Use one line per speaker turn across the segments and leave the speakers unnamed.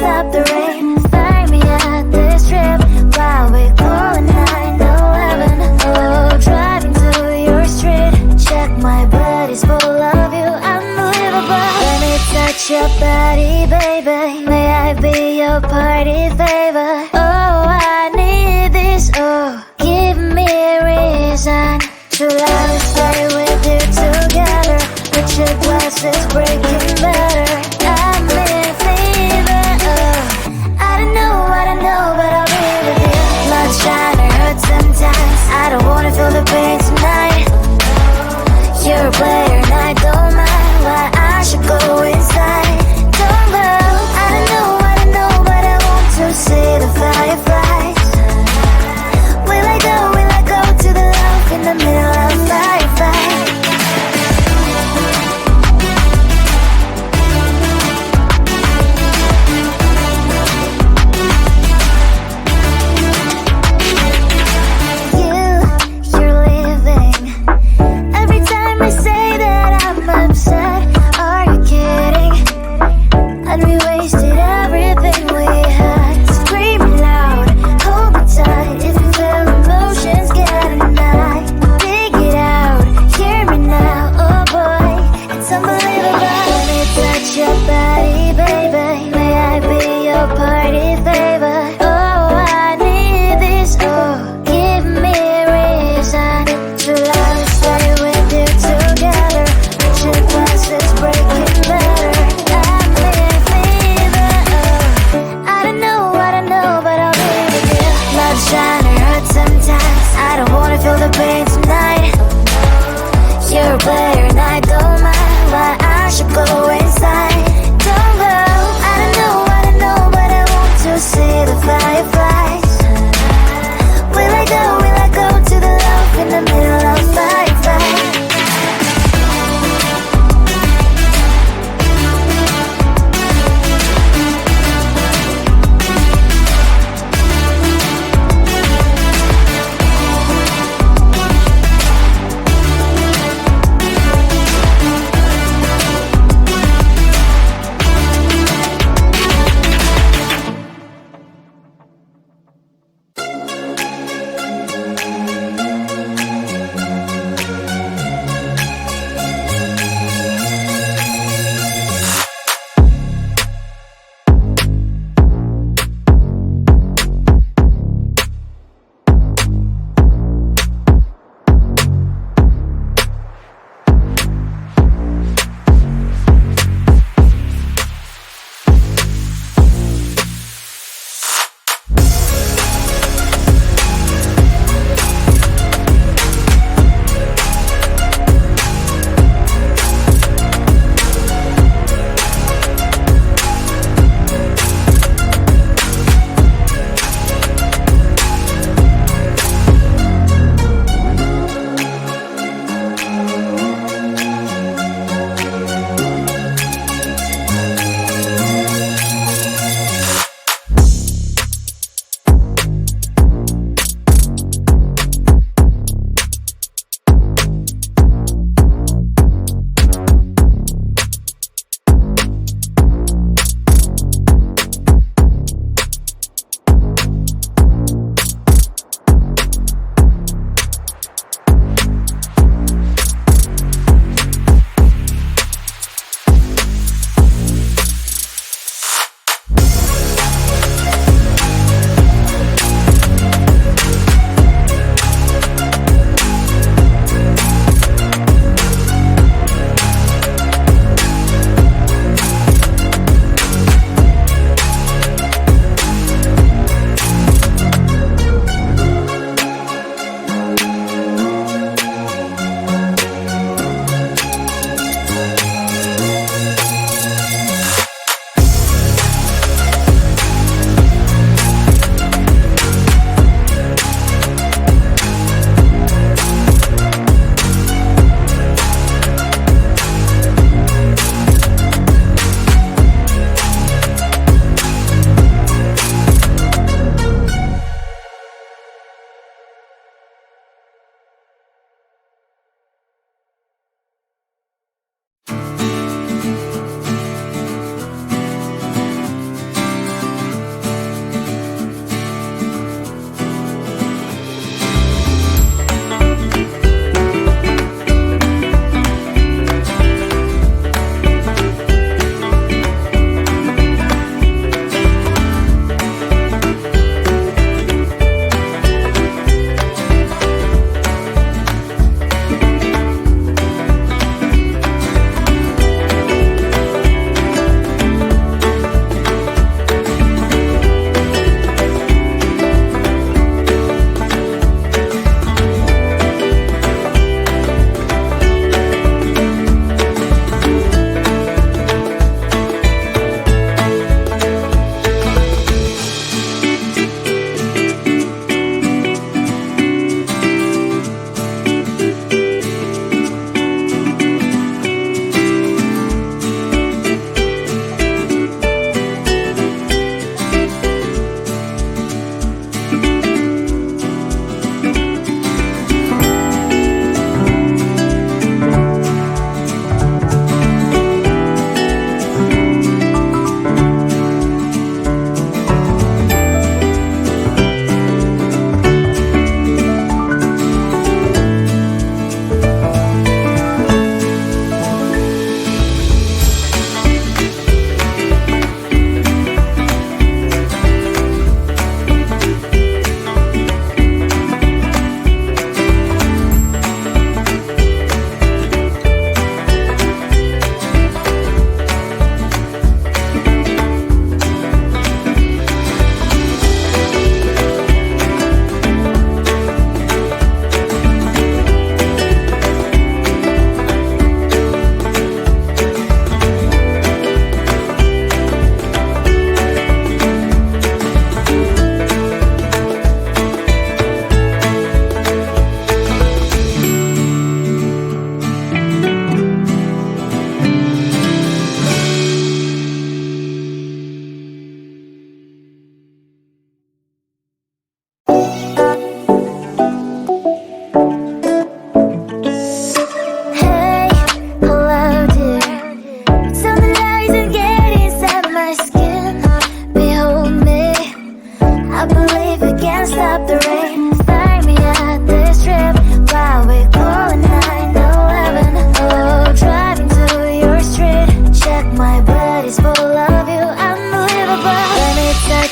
stop the rain. Find me at this trip while we calling 911. Oh, driving to your street. Check my body's full of you, unbelievable. Let me touch your body, baby. May I be your party favor? Oh, I need this. Oh, give me a reason to let me stay with you together. Put your glasses breaking better. I'm in fever. Oh, I don't know, but I'll be with you. Not trying to hurt sometimes. I don't wanna feel the pain tonight. You're a player and I don't mind. Why I should go inside. Don't go. I don't know, but I want to see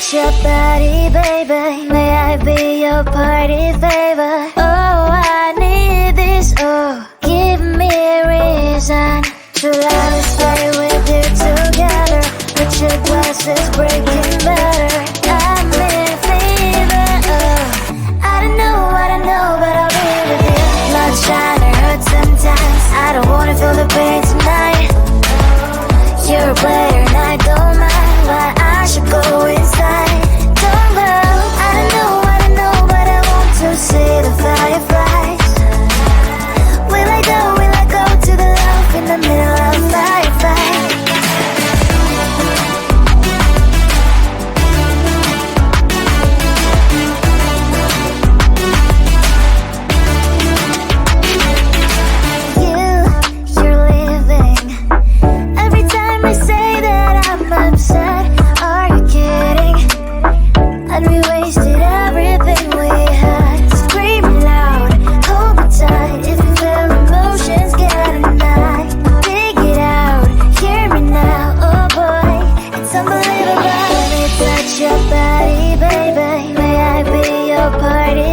touch your body, baby. May I be your party favor? Oh, I need this, oh. Give me a reason to let us stay with you together. Put your glasses breaking better. I'm in fever, oh. I don't know, but I'll be with you. Blood shine, it hurts sometimes. I don't wanna feel the pain tonight. You're a player and I don't mind, but I should go inside. Don't go. I don't know, but I want to see the fireflies. We let go to the love in the middle of fireflies. You're leaving. Every time I say that I'm upset, are you kidding? And we wasted everything we had. Screaming loud, hold me tight. If you feel emotions, get a knife. Dig it out, hear me now. Oh boy, it's unbelievable. Let me touch your body, baby. May I be your party